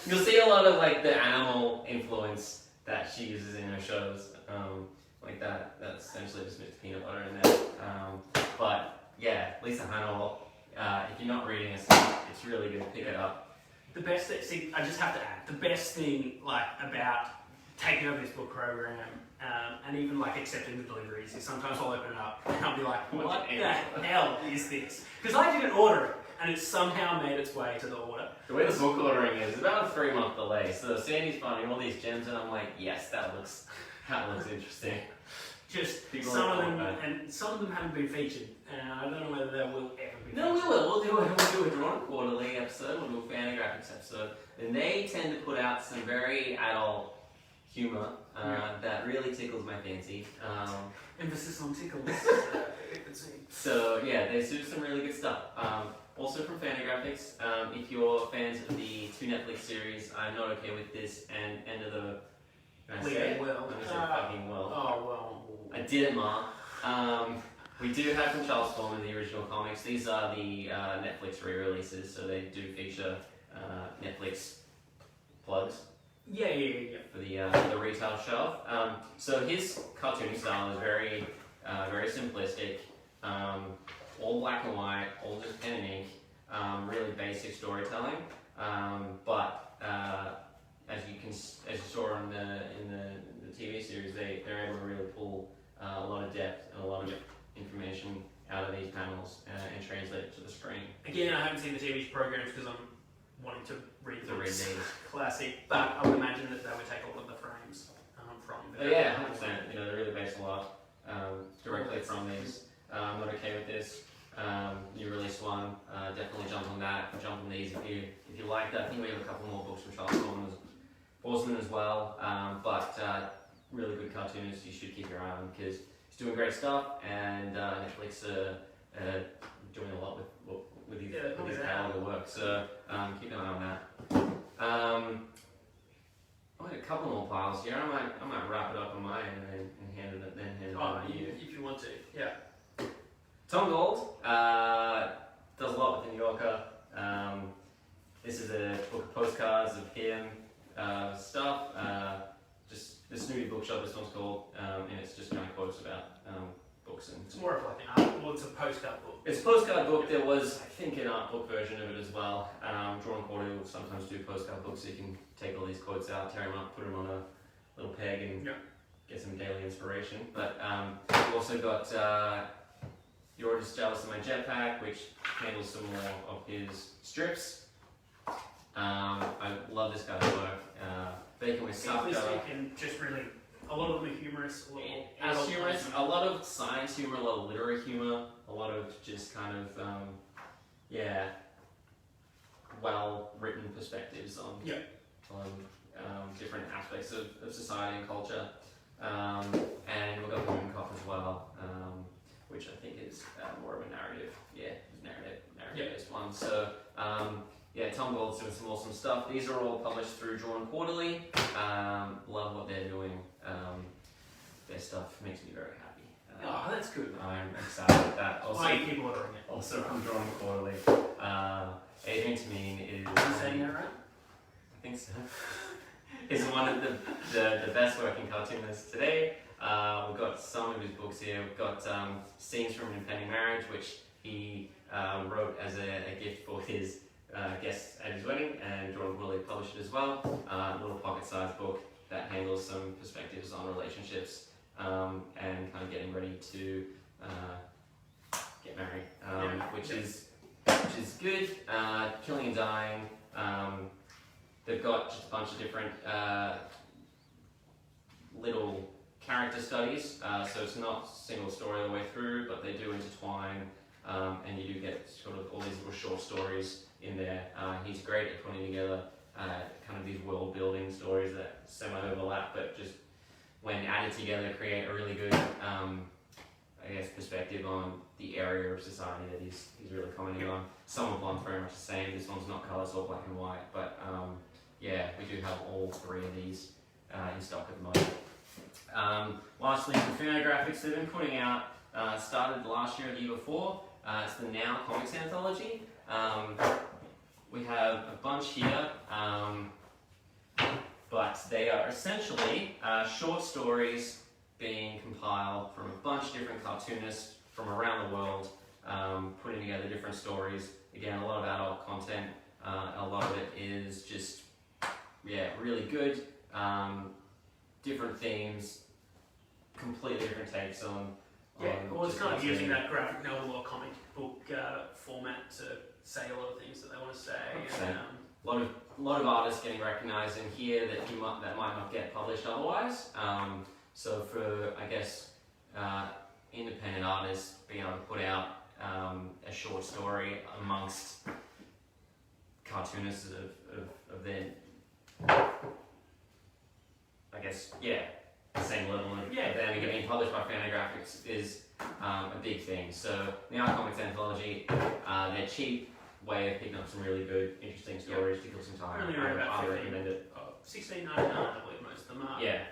A: You'll see a lot of like the animal influence that she uses in her shows, like that. That's essentially just mixed peanut butter in there. But yeah, Lisa Hannibal. If you're not reading it, it's really good. Pick it up.
B: The best thing, I just have to add, the best thing about taking over this book program, and even like accepting the deliveries. Sometimes I'll open it up and I'll be like, what the hell is this? Because I didn't order it, and it's somehow made its way to the order.
A: The way the book ordering is about a 3-month delay. So Sandy's finding all these gems, and I'm like, yes, that looks interesting.
B: Just people some of them, and some of them haven't been featured. I don't know whether they will ever be.
A: No, we will. We'll do a Drawn Quarterly episode. We'll do a Fantagraphics episode, and they tend to put out some very adult humor that really tickles my fancy.
B: Emphasis on tickles.
A: So yeah, they do some really good stuff. Also from Fantagraphics, if you're fans of the 2 Netflix series, I'm Not Okay With This and End of the... Can I say it?
B: Well.
A: I'm gonna say fucking well.
B: Oh, well.
A: I did it, Ma. We do have from Charles Forman the original comics. These are the Netflix re-releases, so they do feature Netflix plugs.
B: Yeah.
A: For the retail shelf. So his cartooning style is very simplistic. All black and white, all just pen and ink. Really basic storytelling. But as you saw in the TV series, they're able to really pull a lot of depth and a lot of information out of these panels and translate it to the screen.
B: Again, I haven't seen the TV programs because I'm wanting to read the
A: these.
B: Classic, but I would imagine that they would take all of the frames from.
A: Yeah, 100%. They're really based a lot directly from these. I'm not okay with this. New release one. Definitely jump on that. Jump on these if you like that. I think we have a couple more books from Charles Borsman as well. But really good cartoonist. You should keep your eye on him because he's doing great stuff, and Netflix doing a lot with his catalog of work. So keep an eye on that. I had a couple more piles here. I might wrap it up on my end and hand it over to you.
B: If you want to, yeah.
A: Tom Gold does a lot with the New Yorker. This is a book of postcards of him stuff. Just the Snooty Bookshop, this one's called, and it's just kind of quotes about books and.
B: It's more of like an art. Well, it's a postcard book.
A: It's a postcard book. There was, I think, an art book version of it as well. Drawn Quarterly will sometimes do postcard books, so you can take all these quotes out, tear them up, put them on a little peg, and get some daily inspiration. But we've also got You're Just Jealous of My Jetpack, which handles some more of his strips. I love this guy's work. Bacon with Safka.
B: And just really, a lot of them are humorous.
A: It's humorous. A lot of science humor, a lot of literary humor, a lot of just kind of, well-written perspectives on different aspects of society and culture. And we've got Womancop as well, which I think is more of a narrative, narrative-based one. So, Tom Gold's doing some awesome stuff. These are all published through Drawn Quarterly. Love what they're doing. Their stuff makes me very happy.
B: That's good.
A: I'm excited with that. Also,
B: why are people ordering it?
A: Also from Drawn Quarterly. Adrian Tamine is...
B: Are you saying that right?
A: I think so. He's one of the best working cartoonists today. We've got some of his books here. We've got Scenes from an Impending Marriage, which he wrote as a gift for his guests at his wedding, and Drawn Quarterly published it as well. A little pocket-sized book that handles some perspectives on relationships and kind of getting ready to get married, which is good. Killing and Dying. They've got just a bunch of different little character studies, so it's not single story all the way through, but they do intertwine, and you do get sort of all these little short stories in there. He's great at putting together kind of these world building stories that semi-overlap, but just when added together create a really good perspective on the area of society that he's really commenting on. Some of them very much the same. This one's not colours or black and white, but we do have all three of these in stock at the moment. Lastly, for Fantagraphics, they've been putting out, started last year or the year before, it's the Now Comics Anthology. We have a bunch here, but they are essentially short stories being compiled from a bunch of different cartoonists from around the world, putting together different stories. Again, a lot of adult content. A lot of it is just, really good. different themes, completely different takes on.
B: Yeah, well, it's
A: just
B: kind of
A: what's
B: using
A: in it.
B: that graphic novel or comic book format to say a lot of things that they want to say.
A: 100%.
B: And,
A: A lot of artists getting recognised in here that might not get published otherwise. So for I guess independent artists being able to put out a short story amongst cartoonists of their, I guess, the same level of them and getting published by Fantagraphics is a big thing. So the Art Comics Anthology, they're cheap way of picking up some really good, interesting stories to kill some time.
B: Only around about
A: I
B: 15.
A: recommend it.
B: $16.99, I believe most of them are.
A: Yeah.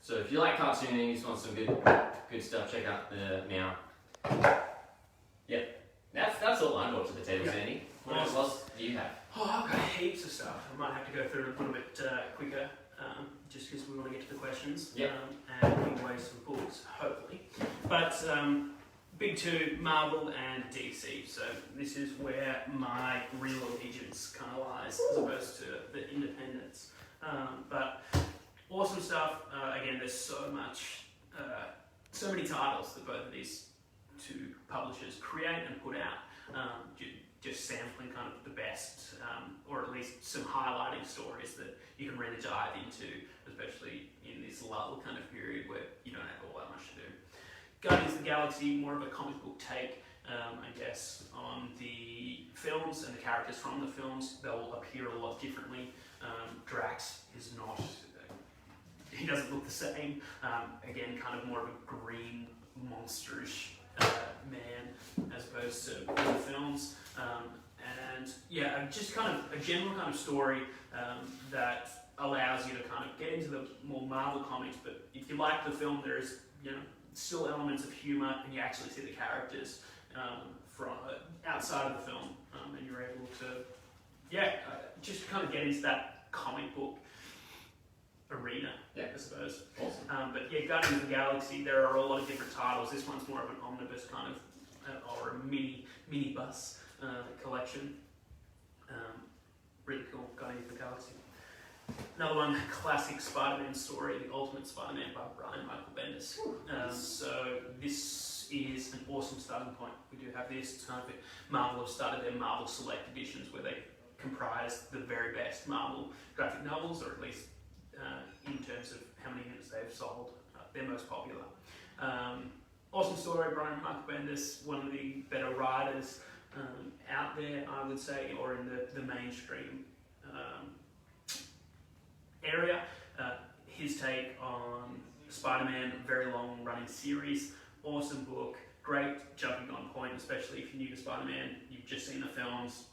A: So if you like cartooning, you just want some good stuff, check out the Now. Yep. That's all I brought to the table, Sandy. What else do you have?
B: Oh, I've got heaps of stuff. I might have to go through it a little bit quicker, just because we want to get to the questions.
A: Yep.
B: And give away some books, hopefully. But big two, Marvel and DC. So this is where my real allegiance kind of lies, as opposed to the independents. But awesome stuff. Again, there's so many titles that both of these two publishers create and put out. Just sampling kind of the best, or at least some highlighting stories that you can really dive into, especially in this lull kind of period where you don't have all that much to do. Guardians of the Galaxy, more of a comic book take, I guess, on the films and the characters from the films. They'll appear a lot differently. Drax is not, he doesn't look the same. Again, kind of more of a green, monsterish man as opposed to in the films. And just kind of a general kind of story that allows you to kind of get into the more Marvel comics, but if you like the film, there's still elements of humour, and you actually see the characters from outside of the film, and you're able to just kind of get into that comic book arena, I suppose.
A: Awesome.
B: But Guardians of the Galaxy, there are a lot of different titles. This one's more of an omnibus kind of, or a mini bus collection. Really cool, Guardians of the Galaxy. Another one, classic Spider-Man story, The Ultimate Spider-Man by Brian Michael Bendis. So this is an awesome starting point. We do have this. Marvel have started their Marvel Select Editions where they comprise the very best Marvel graphic novels, or at least in terms of how many units they've sold. They're most popular. Awesome story, Brian Michael Bendis, one of the better writers out there, I would say, or in the mainstream area. His take on Spider-Man, very long running series, awesome book, great jumping on point, especially if you're new to Spider-Man, you've just seen the films,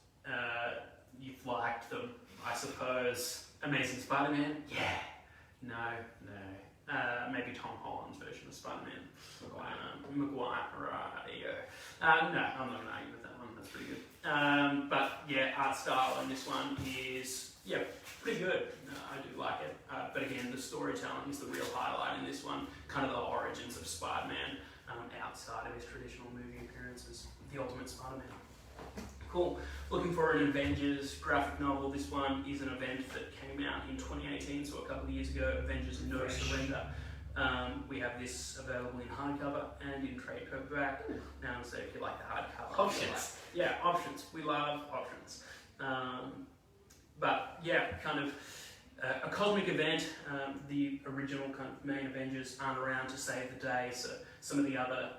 B: you've liked them, I suppose. Amazing Spider-Man? Yeah. No. Maybe Tom Holland's version of Spider-Man. Maguire, right, there you go. No, I'm not going to argue with that one, that's pretty good. But art style on this one is, pretty good. I do like it. But again, the storytelling is the real highlight in this one. Kind of the origins of Spider-Man outside of his traditional movie appearances. The Ultimate Spider-Man. Cool. Looking for an Avengers graphic novel. This one is an event that came out in 2018, so a couple of years ago. Avengers No Surrender. We have this available in hardcover and in trade paperback. So if you like the hardcover,
A: Options.
B: Options. We love options. Kind of a cosmic event. The original kind of main Avengers aren't around to save the day, so some of the other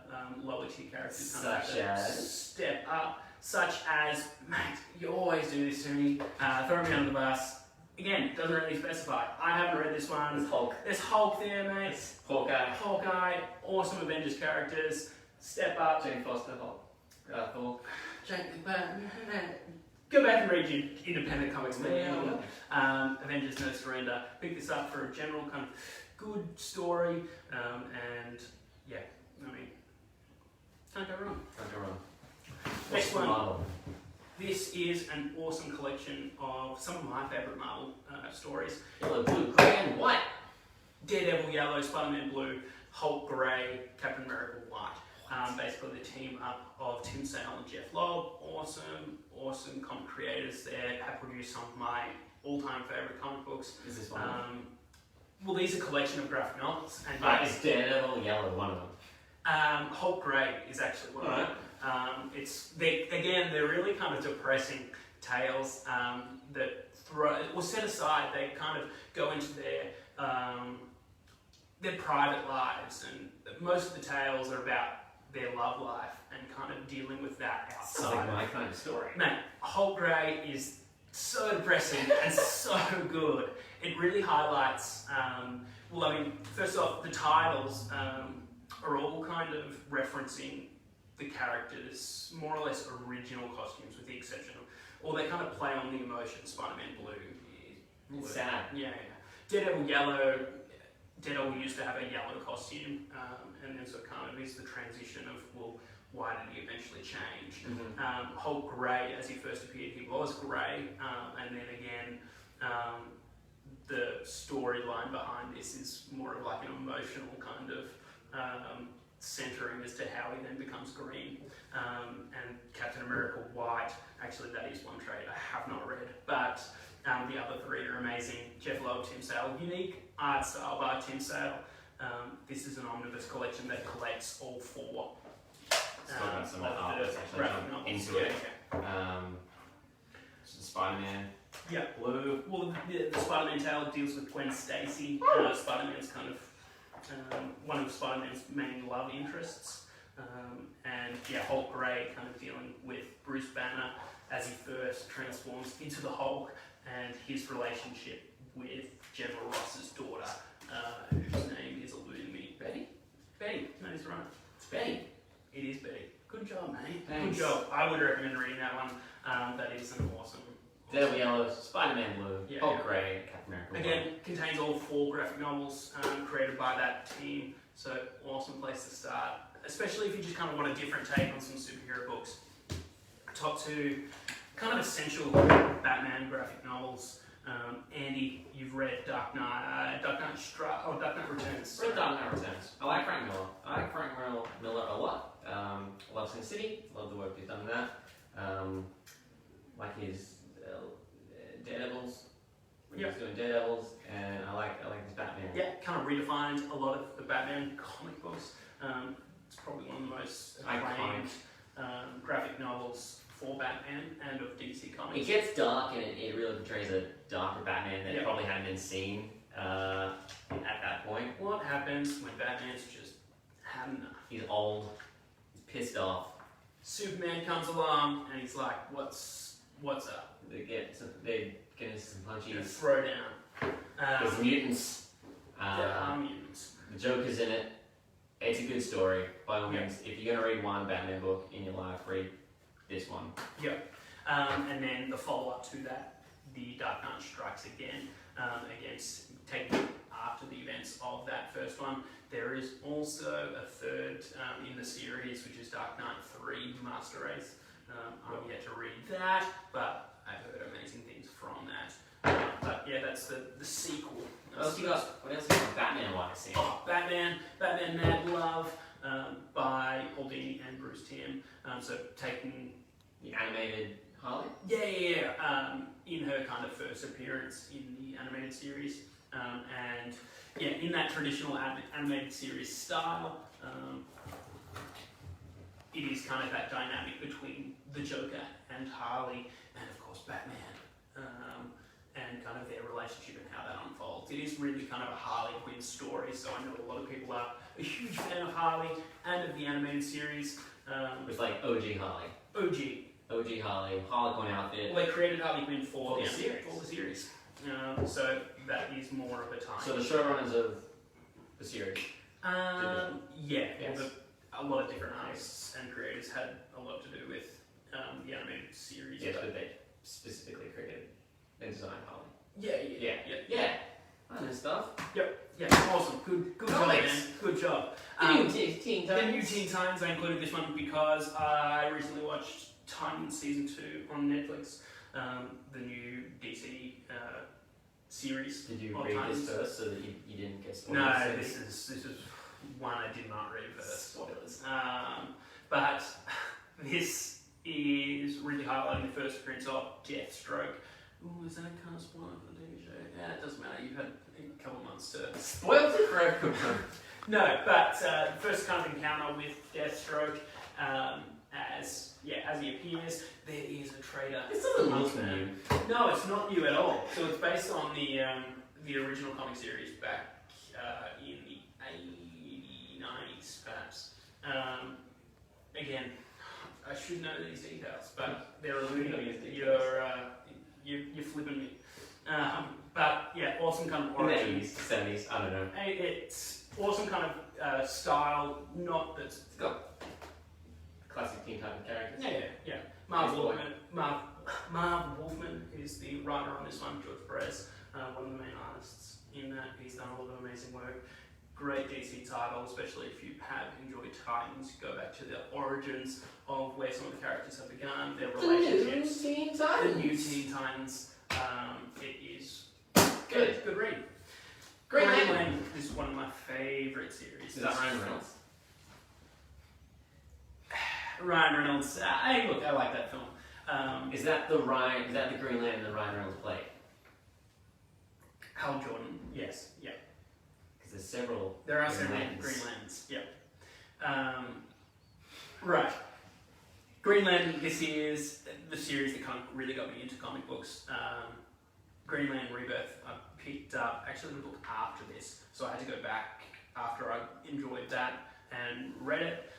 B: lower tier characters kind of have to step up. Such as, mate, you always do this to me. Throw me under the bus. Again, doesn't really specify. I haven't read this one.
A: There's Hulk.
B: There's Hulk there, mate. Hawkeye. Awesome Avengers characters. Step up.
A: Jane Foster, Hulk. Thor.
B: Go back and read your independent comics manual. Avengers No Surrender. Pick this up for a general kind of good story. Can't go wrong. Next one. This is an awesome collection of some of my favourite Marvel stories.
A: Yellow, blue, grey, and white.
B: Daredevil yellow, Spider-Man blue, Hulk grey, Captain America white. Basically the team up of Tim Sale and Jeff Lobb. Awesome comic creators there. Have produced some of my all-time favourite comic books.
A: Is this one?
B: well, these are a collection of graphic novels. And
A: Is Daredevil Yellow one of them?
B: Hulk Grey is actually one of them. They're really kind of depressing tales that set aside. They kind of go into their private lives, and most of the tales are about their love life and kind of dealing with that outside.
A: Sounds like my kind of story.
B: Man, Hulk Grey is so depressing and so good. It really highlights, first off, the titles are all kind of referencing the characters' more or less original costumes, with the exception of, or they kind of play on the emotion. Spider-Man Blue.
A: It's sad.
B: Yeah. Daredevil Yellow. Daredevil used to have a yellow costume, and then so it kind of is the transition of, well, why did he eventually change?
A: Mm-hmm.
B: Hulk Grey, as he first appeared, he was grey, and then again, the storyline behind this is more of like an emotional kind of centering as to how he then becomes green. And Captain America White, actually that is one trade I have not read, but the other three are amazing. Jeff Loeb, Tim Sale, unique art style by Tim Sale. This is an omnibus collection that collects all four.
A: Still got some
B: of
A: art
B: the
A: that's actually
B: graphic
A: jumped
B: novels.
A: into it.
B: Yeah.
A: So Spider-Man.
B: Yeah.
A: Blue.
B: Well, the Spider-Man tale deals with Gwen Stacy. Spider-Man's kind of one of Spider-Man's main love interests. And yeah, Hulk Grey kind of dealing with Bruce Banner as he first transforms into the Hulk, and his relationship with General Ross's daughter, whose name is eluding me.
A: Betty?
B: Betty, that is right.
A: It's Betty.
B: It is Betty. Good job, mate.
A: Thanks.
B: Good job. I would recommend reading that one. That is an awesome.
A: Daredevil Yellow, Spider-Man Blue,
B: Yeah,
A: Hulk
B: yeah.
A: Grey, Captain America.
B: Again, contains all four graphic novels created by that team, so awesome place to start. Especially if you just kind of want a different take on some superhero books. Top two, kind of essential Batman graphic novels. Andy, you've read Dark Knight Returns.
A: Read Dark Knight Returns. I like Frank Miller. I like Frank Miller a lot. Love Sin City. Love the work he's done in that. Like his Daredevils. When he was doing Daredevils, and I like his Batman.
B: Yeah, kind of redefined a lot of the Batman comic books. It's probably one of the most acclaimed graphic novels for Batman and of DC Comics.
A: It gets dark, and it really portrays a darker Batman that probably hadn't been seen at that point.
B: What happens when Batman's just had enough?
A: He's old. He's pissed off.
B: Superman comes along and he's like, "What's up?"
A: They get into some punchies.
B: Throw down.
A: There's mutants.
B: There are mutants.
A: The Joker's in it. It's a good story. By all means, if you're going to read one Batman book in your life, read this one.
B: Yep. And then the follow-up to that, The Dark Knight Strikes Again, taking after the events of that first one. There is also a third in the series, which is Dark Knight 3 Master Race. I'm yet to read that, but I've heard amazing things from that. But yeah, that's the sequel.
A: What else you got? Batman-wise?
B: Oh, Batman Mad Love by Paul Dini and Bruce Timm. So taking
A: The animated Harley?
B: Yeah. In her kind of first appearance in the animated series. And yeah, in that traditional animated series style, it is kind of that dynamic between the Joker and Harley, and of course Batman, and kind of their relationship and how that unfolds. It is really kind of a Harley Quinn story, so I know a lot of people are a huge fan of Harley and of the animated series.
A: It's like OG Harley. OG Harley, Harlequin outfit.
B: Well, they created Harley Quinn for
A: the series.
B: For the series. So that is more of a time.
A: So the showrunners of the series.
B: Yeah.
A: Yes.
B: Well, a lot of different artists and creators had a lot to do with the animated series.
A: Yes, but they specifically created and designed Harley.
B: Yeah.
A: I know stuff.
B: Yeah, awesome. Good job,
A: Comics.
B: man. Good job.
A: The new Teen
B: The new
A: Titans.
B: Teen Titans, I included this one because I recently watched Titans Season 2 on Netflix, the new DC series.
A: Did you
B: of
A: read
B: Titans.
A: this first so that you didn't get spoiled?
B: No, this is one I did not read first.
A: Spoilers.
B: But this is really highlighting the first appearance of Deathstroke, Ooh, is that kind of spoiling for the TV show? Yeah, it doesn't matter. You've had a couple of months to.
A: Spoiled it for everyone.
B: No, but the first kind of encounter with Deathstroke, as he appears, there is a traitor.
A: This doesn't look new.
B: No, it's not new at all. So it's based on the original comic series back in the 80s, 90s, perhaps. Again, I should know these details, but they're eluding me. You're flipping me. But yeah, awesome kind of origin.
A: In the 80s, 70s, I don't know.
B: It's awesome kind of style, not that.
A: It's got classic Teen Titan characters.
B: Yeah. Marv Wolfman is the writer on this one. George Perez, one of the main artists in that. He's done a lot of amazing work. Great DC title, especially if you have enjoyed Titans. Go back to the origins of where some of the characters have begun, their relationships.
A: The new Teen Titans.
B: The new Teen Titans. It is
A: Good.
B: Good read.
A: Green
B: Lantern is one of my favourite series.
A: Is that Ryan Reynolds?
B: Ryan Reynolds. Look, I like that film.
A: Is that the Green Lantern that Ryan Reynolds played?
B: Hal Jordan. Yes. Yeah.
A: Because there's several.
B: There are several Green Lanterns. Yeah. Right. Green Lantern. This is the series that kind of really got me into comic books. Green Lantern Rebirth. I picked up actually a book after this, so I had to go back after I enjoyed that and read it.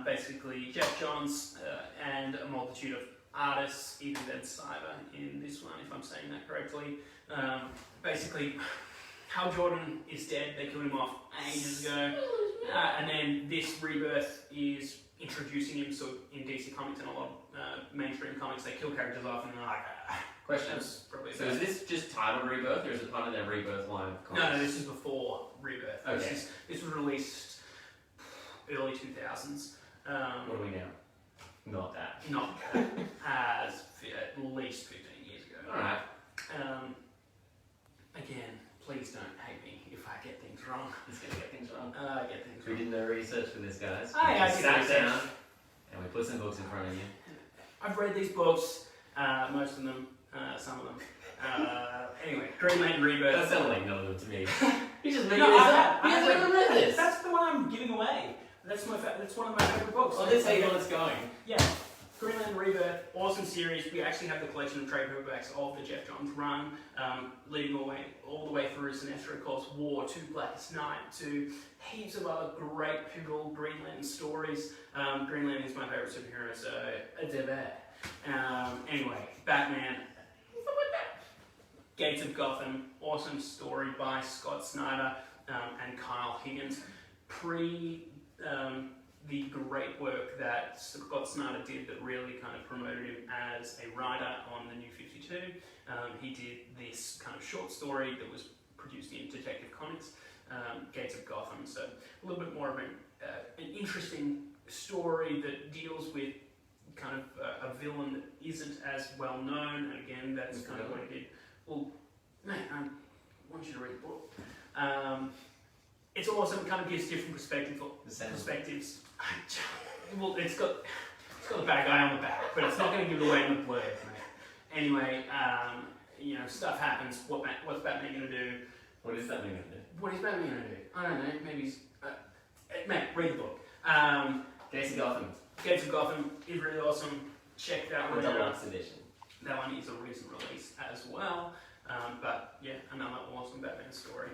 B: Basically, Jeff Johns and a multitude of artists, even Ben Cyber in this one, if I'm saying that correctly. Basically, Hal Jordan is dead. They killed him off ages ago. And then this Rebirth is introducing him. So in DC Comics and a lot of mainstream comics, they kill characters off and they're like,
A: Questions. So is this just titled Rebirth, or is it part of their Rebirth line of comics?
B: No, this is before Rebirth.
A: Okay.
B: This was released early 2000s.
A: What are we now? Not that.
B: Not as at least 15 years ago.
A: Alright.
B: Again, please don't hate me if I get things wrong.
A: He's going to get things wrong.
B: I get things
A: We
B: wrong.
A: did no research for this, guys.
B: I
A: just
B: did
A: sat
B: research.
A: down and we put some books in front of you.
B: I've read these books, most of them, some of them. Anyway, Green Lantern Rebirth.
A: That sounded like none of them to me. You just made
B: No,
A: this up. You hasn't even read this.
B: That's the one I'm giving away. That's one of my favourite books.
A: Well, this is how it's going.
B: Yeah. Green Lantern Rebirth, awesome series. We actually have the collection of trade paperbacks of the Jeff Johns run, leading all the way through Sinestro, of course, War, to Blackest Night, to heaps of other great pivotal Green Lantern stories. Green Lantern is my favourite superhero, so a debate. Anyway, Batman. Gates of Gotham, awesome story by Scott Snyder and Kyle Higgins. The great work that Scott Snyder did that really kind of promoted him as a writer on the New 52. He did this kind of short story that was produced in Detective Comics, Gates of Gotham. So a little bit more of an interesting story that deals with kind of a villain that isn't as well known. And again, that's kind of what he did. Well, man, I want you to read the book. It's awesome. It kind of gives different perspectives. Well, it's got the bad guy on the back, but it's not going to give it away in the blurb, mate. Anyway, stuff happens. What's Batman going to do?
A: What is Batman going to do?
B: What is Batman going to do? I don't know. Maybe he's... mate, read the book.
A: Gates of Gotham.
B: Gates of Gotham is really awesome. Check that one out.
A: Deluxe edition.
B: That one is a recent release as well. But yeah, another awesome Batman story.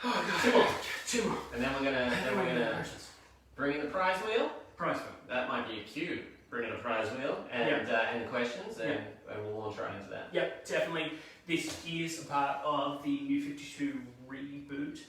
B: Oh, two more.
A: And then we're gonna bring in the prize wheel.
B: Prize wheel.
A: That might be a cue. Bring in a prize wheel and questions, and we'll launch right into that.
B: Yep, definitely. This is a part of the New 52 reboot.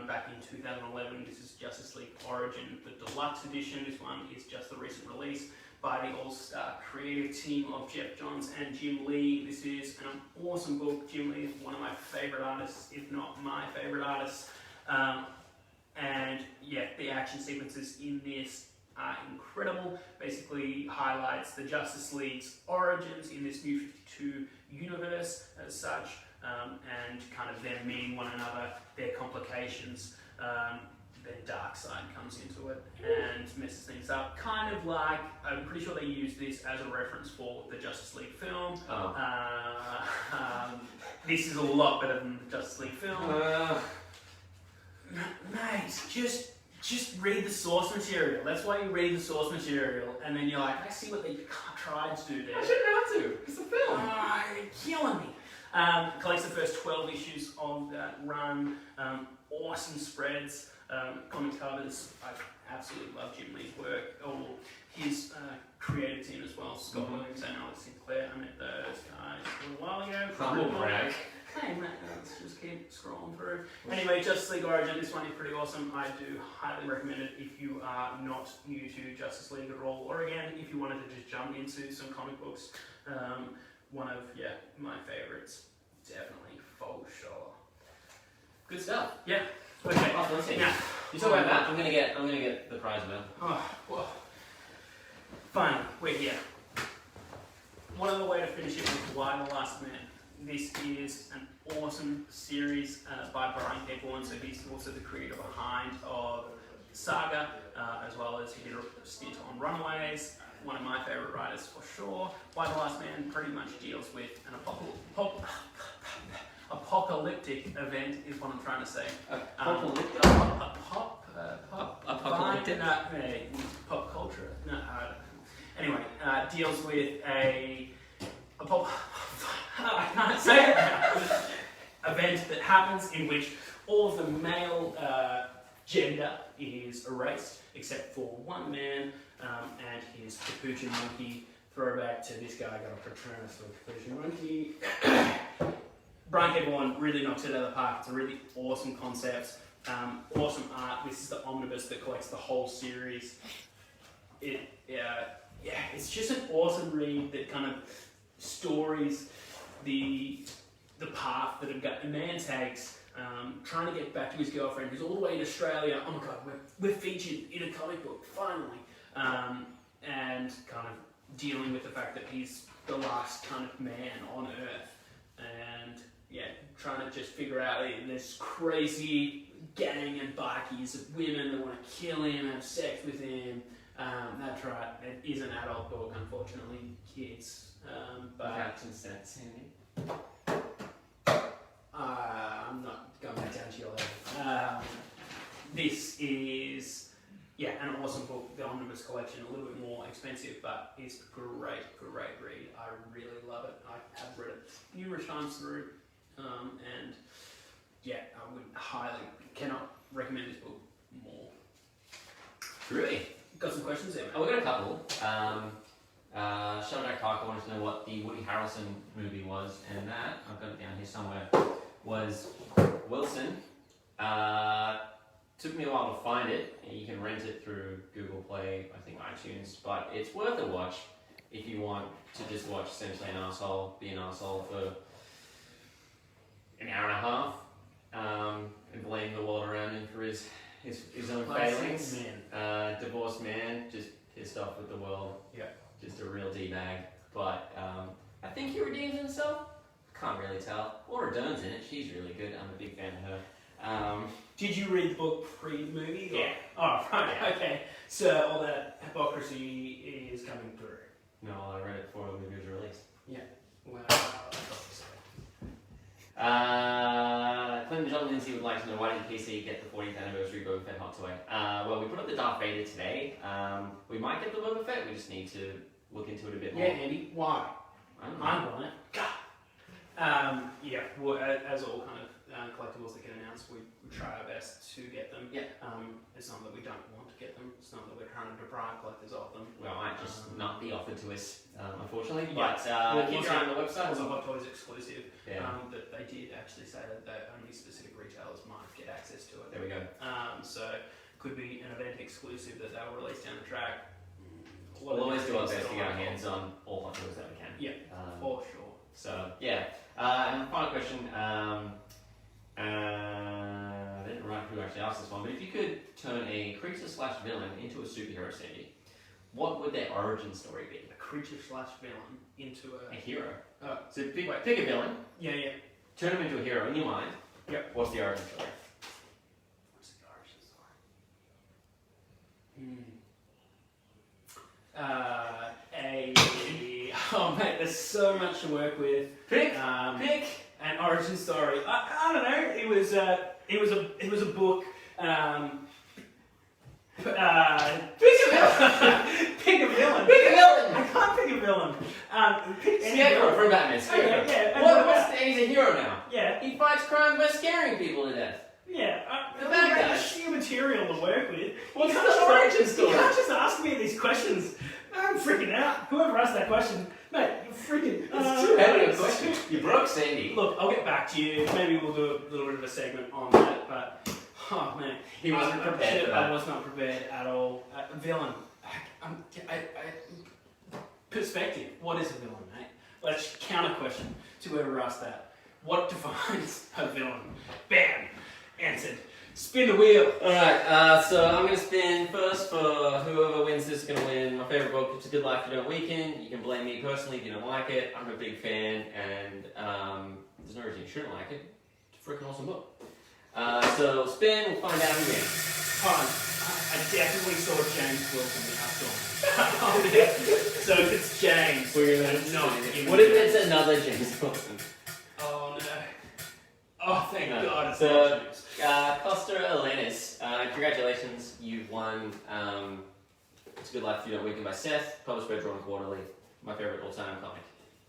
B: Back in 2011, this is Justice League Origin, the deluxe edition. This one is just the recent release by the all-star creative team of Jeff Johns and Jim Lee. This is an awesome book. Jim Lee is one of my favourite artists, if not my favourite artist. And yeah, the action sequences in this are incredible. Basically highlights the Justice League's origins in this New 52 universe as such, and kind of them meeting one another, their complications. Then Darkseid comes into it and messes things up. Kind of like, I'm pretty sure they used this as a reference for the Justice League film. this is a lot better than the Justice League film. Mate, just read the source material. That's why you read the source material, and then you're like, I see what they tried to do there.
A: I shouldn't have to. It's a film.
B: You're killing me. Collects the first 12 issues of that run. Awesome spreads, comic covers. I absolutely love Jim Lee's work. Or his creative team as well. Scott Williams and Alex Sinclair. I met those guys a little while ago.
A: Humble brag.
B: Hey man, let's just keep scrolling through. Anyway, Justice League Origin, this one is pretty awesome. I do highly recommend it if you are not new to Justice League at all, or again, if you wanted to just jump into some comic books. One of, my favourites. Definitely, for sure.
A: Good stuff.
B: Yeah. Okay.
A: Oh, let's see.
B: Now,
A: you talk about that. I'm gonna get the prize medal.
B: Oh, well. Finally, we're here. What other way to finish it with Why the Last Man? This is an awesome series by Brian K. Vaughan, so he's also the creator behind of Saga, as well as he did a stint on Runaways, one of my favourite writers for sure. Why the Last Man pretty much deals with an apocalyptic event, is what I'm trying to say.
A: Apocalyptic?
B: Apocalyptic? Pop culture. No, anyway, deals with a I can't say it now. Event that happens in which all of the male gender is erased, except for one man and his capuchin monkey. Throwback to this guy got a Patronus with a capuchin monkey. Brian K. Vaughan really knocks it out of the park. It's a really awesome concept, awesome art. This is the omnibus that collects the whole series. It's just an awesome read that kind of stories the path that a man takes, trying to get back to his girlfriend who's all the way in Australia. Oh my god, we're featured in a comic book, finally. And kind of dealing with the fact that he's the last kind of man on Earth. And trying to just figure out this crazy gang and bikies of women that want to kill him, have sex with him. That's right, it is an adult book, unfortunately, kids. But
A: consent, Sandy.
B: I'm not going back down to your level. This is, an awesome book, the Omnibus Collection, a little bit more expensive, but it's a great read. I really love it. I have read it numerous times through, and cannot recommend this book more.
A: Really?
B: Got some questions there, mate?
A: Oh, we got a couple. Sheldon Parker wanted to know what the Woody Harrelson movie was, and that, I've got it down here somewhere, was Wilson. Took me a while to find it. You can rent it through Google Play, I think iTunes, but it's worth a watch if you want to just watch essentially an arsehole be an arsehole for an hour and a half, and blame the world around him for his own failings. Divorced man, just pissed off with the world.
B: Yeah.
A: Just a real D-bag. But I think he redeems himself. Can't really tell. Laura Dern's in it. She's really good. I'm a big fan of her.
B: Did you read the book pre-movie?
A: Yeah.
B: Oh, right.
A: Yeah.
B: Okay. So all that hypocrisy is coming through.
A: No, I read it before the movie was released.
B: Yeah. Wow.
A: Clinton John Lindsay would like to know, why did PC get the 40th anniversary Boba Fett hot toy? Well, we put up the Darth Vader today. We might get the Boba Fett. We just need to look into it a bit more.
B: Yeah, Andy. Why?
A: I don't know.
B: I want it. Well, as all kind of collectibles that get announced, we try our best to get them.
A: Yeah.
B: It's not that we don't want to get them. It's not that we're trying to deprive collectors of them.
A: Well, might just not be offered to us, unfortunately.
B: Yeah.
A: But keep your eye on the website.
B: It was a Hot Toys exclusive.
A: Yeah.
B: That they did actually say that only specific retailers might get access to it.
A: There we go.
B: So could be an event exclusive that they'll release down the track.
A: We'll always do our best to get our hands on all Hot Toys that we can.
B: Yeah, for sure.
A: So, yeah. And the final question, I didn't write who actually asked this one, but if you could turn a creature/villain into a superhero, Sandy, what would their origin story be?
B: A creature/villain into
A: A hero.
B: Oh.
A: So pick a villain,
B: Yeah.
A: turn him into a hero in your mind.
B: Yep.
A: What's the origin story?
B: What's the origin story? Oh mate, there's so much to work with.
A: Pick.
B: An origin story. I don't know. It was a book. Pick a villain. Pick a villain.
A: Pick a villain!
B: I can't pick a villain. Pick any
A: Scarecrow
B: villain.
A: from Batman. Scarecrow.
B: Okay, yeah.
A: He's a hero now.
B: Yeah.
A: He fights crime by scaring people to death.
B: Yeah.
A: The bad guy.
B: Sheer material to work with.
A: What's
B: You
A: the
B: can't
A: origin
B: just-
A: story?
B: You can't just ask me these questions. I'm freaking out. Whoever asked that question, mate, you're freaking.
A: It's too heavy a question. You broke Sandy.
B: Look, I'll get back to you. Maybe we'll do a little bit of a segment on that. But oh man,
A: He wasn't prepared for that.
B: I was not prepared at all. Villain. Perspective. What is a villain, mate? Let's counter question to whoever asked that. What defines a villain? Bam. Answered. Spin the wheel.
A: Alright, so I'm going to spin first for whoever wins this is going to win. My favourite book, It's a Good Life You Don't Weaken. You can blame me personally if you don't like it. I'm a big fan and there's no reason you shouldn't like it. It's a freaking awesome book. So spin, we'll find out who wins.
B: I definitely saw James Wilson in our story. Oh, yeah. So if it's James,
A: We're going to
B: not
A: What if it's another James Wilson?
B: Oh no. Oh, thank
A: No.
B: God it's
A: So-
B: not James.
A: Costa Alanis, congratulations, you've won It's a Good Life You Don't Weaken by Seth, published by Drawn Quarterly, my favourite all-time comic.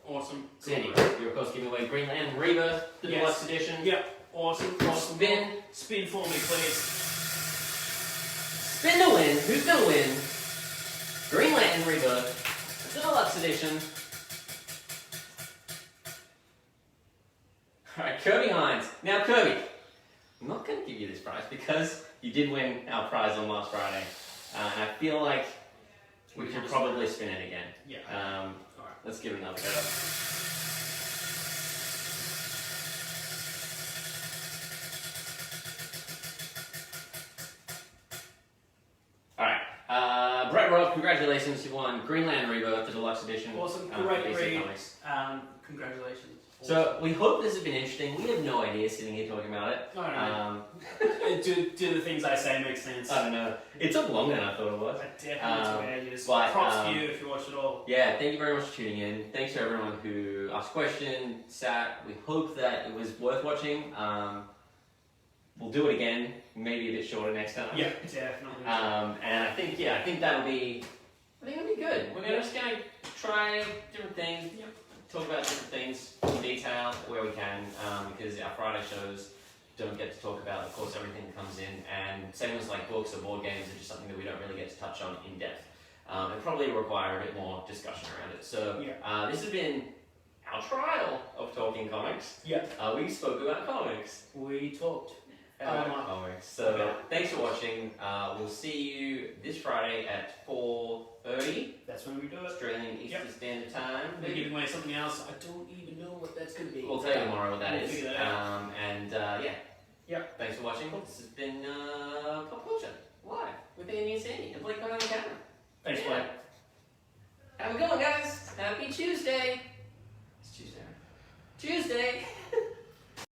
B: Awesome.
A: Sandy, you're of course giving away Green Lantern Rebirth, the
B: Yes.
A: deluxe edition.
B: Yep. Awesome.
A: Spin.
B: Spin for me, please.
A: Spin to win, who's going to win? Green Lantern Rebirth, the deluxe edition. Alright, Kirby Hines. Now Kirby, I'm not going to give you this prize because you did win our prize on last Friday. And I feel like we should probably spin it again.
B: Yeah.
A: Alright, let's give it another go. Alright, Brett Robb, congratulations, you won Green Lantern Rebirth, the deluxe edition.
B: Awesome.
A: for
B: Great
A: DC
B: read.
A: Comics.
B: Congratulations.
A: So we hope this has been interesting. We have no idea sitting here talking about it.
B: I don't know. Do the things I say make sense?
A: I don't know. It took longer than I thought it was.
B: I definitely took
A: but,
B: props to you if you watched it all.
A: Yeah, thank you very much for tuning in. Thanks to everyone who asked questions, sat. We hope that it was worth watching. We'll do it again, maybe a bit shorter next time.
B: Yeah, definitely.
A: And I think that'll be. I think it'll be good. We're just gonna try different things.
B: Yep.
A: Talk about different things in detail where we can, because our Friday shows don't get to talk about, of course, everything that comes in, and segments like books or board games are just something that we don't really get to touch on in depth, and probably require a bit more discussion around it. So this has been our trial of talking comics.
B: Yeah.
A: We spoke about comics.
B: We talked.
A: About comics. So thanks for watching. We'll see you this Friday at 4:30
B: That's when we do it.
A: Australian Eastern Standard Time.
B: We're giving away something else. I don't even know what that's going to be.
A: We'll tell you tomorrow what that
B: We'll
A: is.
B: figure that out.
A: Thanks for watching. This has been Popcultcha live with Andy and Sandy and Blake on the camera.
B: Thanks, Blake.
A: Have a good one, guys. Happy Tuesday. It's Tuesday. Tuesday.